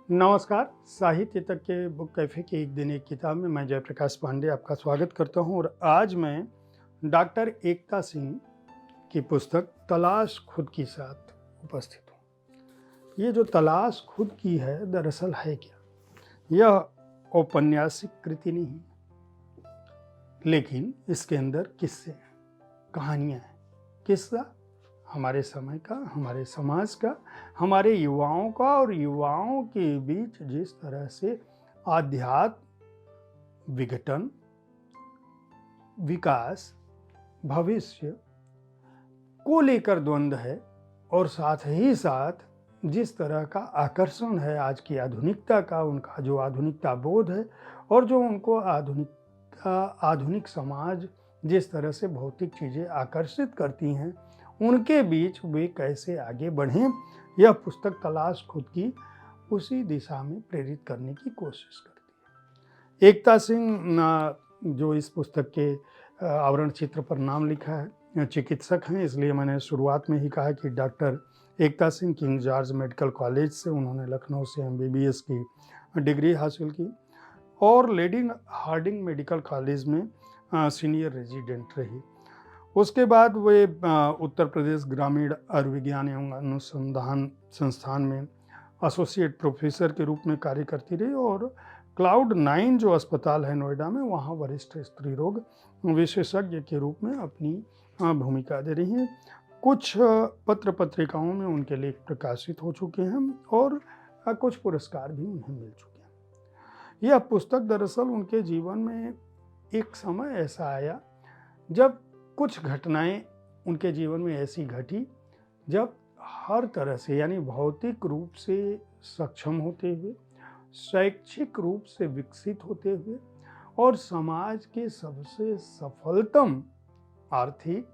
नमस्कार। साहित्य तक के बुक कैफ़े की एक दिन एक किताब में मैं जयप्रकाश पांडे आपका स्वागत करता हूं और आज मैं डॉक्टर एकता सिंह की पुस्तक तलाश खुद की साथ उपस्थित हूं। ये जो तलाश खुद की है दरअसल है क्या? यह औपन्यासिक कृति नहीं है, लेकिन इसके अंदर किस्से हैं, कहानियां हैं। किस्सा हमारे समय का, हमारे समाज का, हमारे युवाओं का और युवाओं के बीच जिस तरह से आध्यात्म, विघटन, विकास, भविष्य को लेकर द्वंद्व है और साथ ही साथ जिस तरह का आकर्षण है आज की आधुनिकता का, उनका जो आधुनिकता बोध है और जो उनको आधुनिक समाज जिस तरह से भौतिक चीज़ें आकर्षित करती हैं, उनके बीच वे कैसे आगे बढ़ें, यह पुस्तक तलाश खुद की उसी दिशा में प्रेरित करने की कोशिश करती है। एकता सिंह जो इस पुस्तक के आवरण चित्र पर नाम लिखा है, चिकित्सक हैं, इसलिए मैंने शुरुआत में ही कहा कि doctor Ekta Singh King George Medical College से उन्होंने लखनऊ से MBBS की डिग्री हासिल की और लेडी हार्डिंग मेडिकल कॉलेज में सीनियर रेजिडेंट रही। उसके बाद वे उत्तर प्रदेश ग्रामीण आयुर्विज्ञान एवं अनुसंधान संस्थान में एसोसिएट प्रोफेसर के रूप में कार्य करती रही और क्लाउड 9 जो अस्पताल है नोएडा में, वहाँ वरिष्ठ स्त्री रोग विशेषज्ञ के रूप में अपनी भूमिका दे रही हैं। कुछ पत्र पत्रिकाओं में उनके लेख प्रकाशित हो चुके हैं और कुछ पुरस्कार भी उन्हें मिल चुके हैं। यह पुस्तक दरअसल उनके जीवन में एक समय ऐसा आया जब कुछ घटनाएं उनके जीवन में ऐसी घटी जब हर तरह से, यानी भौतिक रूप से सक्षम होते हुए, शैक्षिक रूप से विकसित होते हुए और समाज के सबसे सफलतम आर्थिक,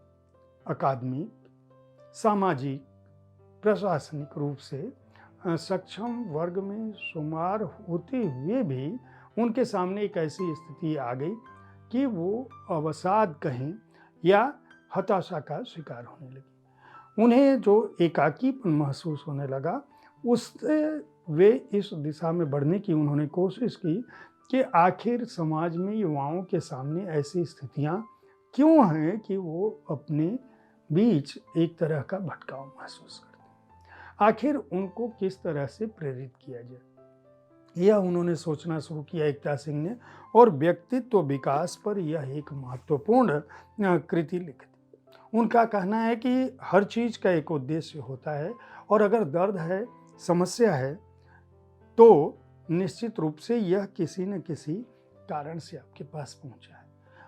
अकादमिक, सामाजिक, प्रशासनिक रूप से सक्षम वर्ग में शुमार होते हुए भी उनके सामने एक ऐसी स्थिति आ गई कि वो अवसाद कहें या हताशा का शिकार होने लगी। उन्हें जो एकाकीपन महसूस होने लगा, उससे वे इस दिशा में बढ़ने की उन्होंने कोशिश की कि आखिर समाज में युवाओं के सामने ऐसी स्थितियां क्यों हैं कि वो अपने बीच एक तरह का भटकाव महसूस करते हैं। आखिर उनको किस तरह से प्रेरित किया जाए, यह उन्होंने सोचना शुरू किया एकता सिंह ने और व्यक्तित्व विकास पर यह एक महत्वपूर्ण कृति लिखी। उनका कहना है कि हर चीज़ का एक उद्देश्य होता है और अगर दर्द है, समस्या है, तो निश्चित रूप से यह किसी न किसी कारण से आपके पास पहुंचा है।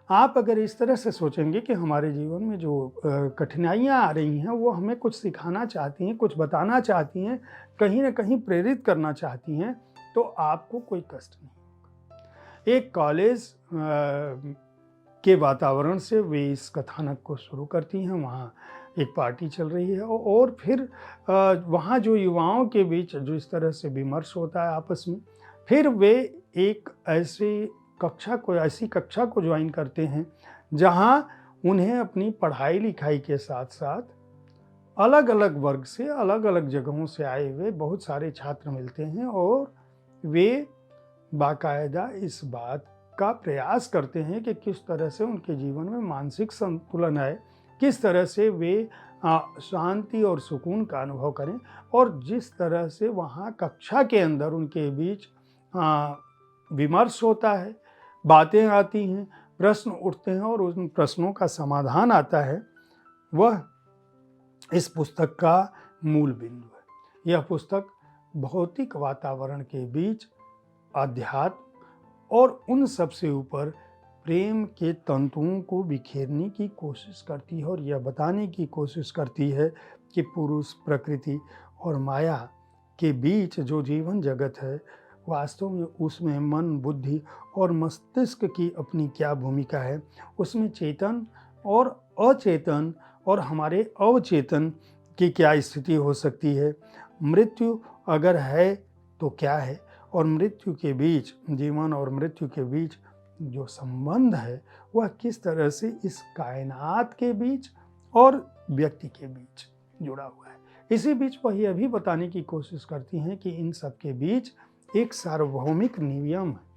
आप अगर इस तरह से सोचेंगे कि हमारे जीवन में जो कठिनाइयाँ आ रही हैं वो हमें कुछ सिखाना चाहती हैं, कुछ बताना चाहती हैं, कहीं न कहीं प्रेरित करना चाहती हैं, तो आपको कोई कष्ट नहीं होगा। एक कॉलेज के वातावरण से वे इस कथानक को शुरू करती हैं। वहाँ एक पार्टी चल रही है और फिर वहाँ जो युवाओं के बीच जो इस तरह से विमर्श होता है आपस में, फिर वे एक ऐसी कक्षा को ज्वाइन करते हैं जहाँ उन्हें अपनी पढ़ाई लिखाई के साथ साथ अलग अलग वर्ग से, अलग अलग जगहों से आए हुए बहुत सारे छात्र मिलते हैं और वे बाकायदा इस बात का प्रयास करते हैं कि किस तरह से उनके जीवन में मानसिक संतुलन आए, किस तरह से वे शांति और सुकून का अनुभव करें और जिस तरह से वहाँ कक्षा के अंदर उनके बीच विमर्श होता है, बातें आती हैं, प्रश्न उठते हैं और उन प्रश्नों का समाधान आता है, वह इस पुस्तक का मूल बिंदु है। यह पुस्तक भौतिक वातावरण के बीच अध्यात्म और उन सबसे ऊपर प्रेम के तंतुओं को बिखेरने की कोशिश करती है और यह बताने की कोशिश करती है कि पुरुष, प्रकृति और माया के बीच जो जीवन जगत है, वास्तव में उसमें मन, बुद्धि और मस्तिष्क की अपनी क्या भूमिका है, उसमें चेतन और अचेतन और हमारे अवचेतन की क्या स्थिति हो सकती है, मृत्यु अगर है तो क्या है, और मृत्यु के बीच, जीवन और मृत्यु के बीच जो संबंध है वह किस तरह से इस कायनात के बीच और व्यक्ति के बीच जुड़ा हुआ है। इसी बीच वह यह भी बताने की कोशिश करती हैं कि इन सब के बीच एक सार्वभौमिक नियम है।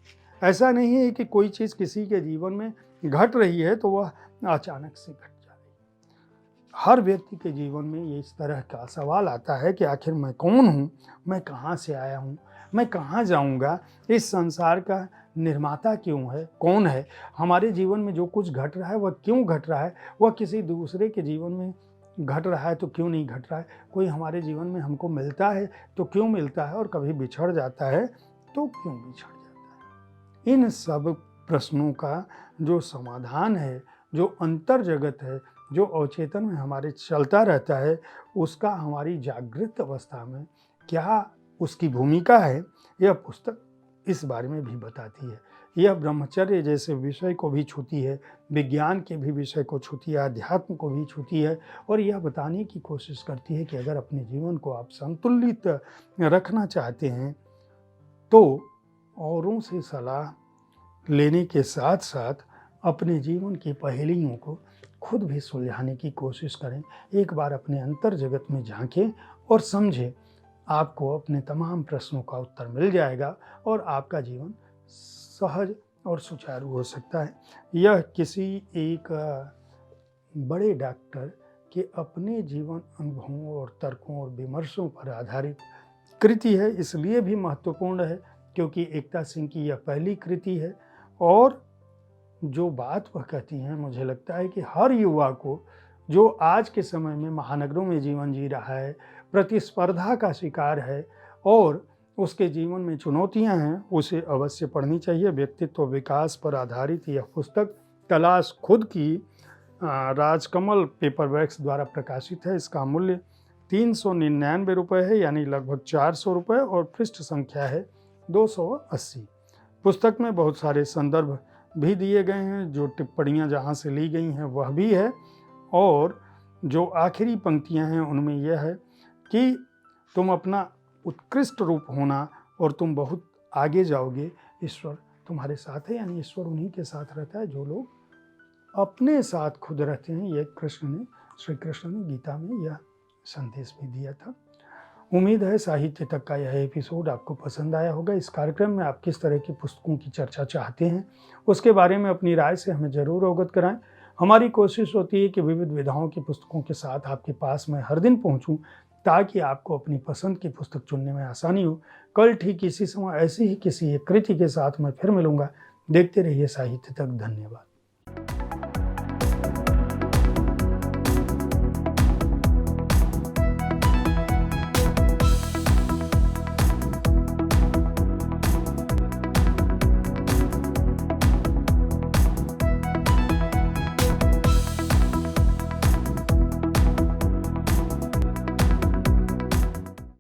ऐसा नहीं है कि कोई चीज़ किसी के जीवन में घट रही है तो वह अचानक से घट जा रही है। हर व्यक्ति के जीवन में ये इस तरह का सवाल आता है कि आखिर मैं कौन हूँ, मैं कहाँ से आया हूँ, मैं कहाँ जाऊँगा, इस संसार का निर्माता क्यों है, कौन है, हमारे जीवन में जो कुछ घट रहा है वह क्यों घट रहा है, वह किसी दूसरे के जीवन में घट रहा है तो क्यों नहीं घट रहा है, कोई हमारे जीवन में हमको मिलता है तो क्यों मिलता है और कभी बिछड़ जाता है तो क्यों बिछड़ जाता है। इन सब प्रश्नों का जो समाधान है, जो अंतर जगत है, जो अवचेतन में हमारे चलता रहता है, उसका हमारी जागृत अवस्था में क्या उसकी भूमिका है, यह पुस्तक इस बारे में भी बताती है। यह ब्रह्मचर्य जैसे विषय को भी छूती है, विज्ञान के भी विषय को छूती है, अध्यात्म को भी छूती है और यह बताने की कोशिश करती है कि अगर अपने जीवन को आप संतुलित रखना चाहते हैं तो औरों से सलाह लेने के साथ साथ अपने जीवन की पहेलियों को खुद भी सुलझाने की कोशिश करें। एक बार अपने अंतर जगत में झांकें और समझें, आपको अपने तमाम प्रश्नों का उत्तर मिल जाएगा और आपका जीवन सहज और सुचारू हो सकता है। यह किसी एक बड़े डॉक्टर के अपने जीवन अनुभवों और तर्कों और विमर्शों पर आधारित कृति है, इसलिए भी महत्वपूर्ण है क्योंकि एकता सिंह की यह पहली कृति है और जो बात वह कहती हैं, मुझे लगता है कि हर युवा को जो आज के समय में महानगरों में जीवन जी रहा है, प्रतिस्पर्धा का शिकार है और उसके जीवन में चुनौतियां हैं, उसे अवश्य पढ़नी चाहिए। व्यक्तित्व विकास पर आधारित यह पुस्तक तलाश खुद की राजकमल पेपरवर्क्स द्वारा प्रकाशित है। इसका मूल्य 399 रुपये है, यानी लगभग 400 रुपये और पृष्ठ संख्या है 280। पुस्तक में बहुत सारे संदर्भ भी दिए गए हैं, जो टिप्पणियाँ जहाँ से ली गई हैं वह भी है और जो आखिरी पंक्तियाँ हैं उनमें यह है कि तुम अपना उत्कृष्ट रूप होना और तुम बहुत आगे जाओगे, ईश्वर तुम्हारे साथ है। यानी ईश्वर उन्हीं के साथ रहता है जो लोग अपने साथ खुद रहते हैं। ये श्री कृष्ण ने गीता में यह संदेश भी दिया था। उम्मीद है साहित्य तक का यह एपिसोड आपको पसंद आया होगा। इस कार्यक्रम में आप किस तरह की पुस्तकों की चर्चा चाहते हैं उसके बारे में अपनी राय से हमें ज़रूर अवगत कराएं। हमारी कोशिश होती है कि विविध विधाओं की पुस्तकों के साथ आपके पास मैं हर दिन पहुंचूं ताकि आपको अपनी पसंद की पुस्तक चुनने में आसानी हो। कल ठीक इसी समय ऐसी ही किसी एक कृति के साथ मैं फिर मिलूंगा। देखते रहिए साहित्य तक। धन्यवाद।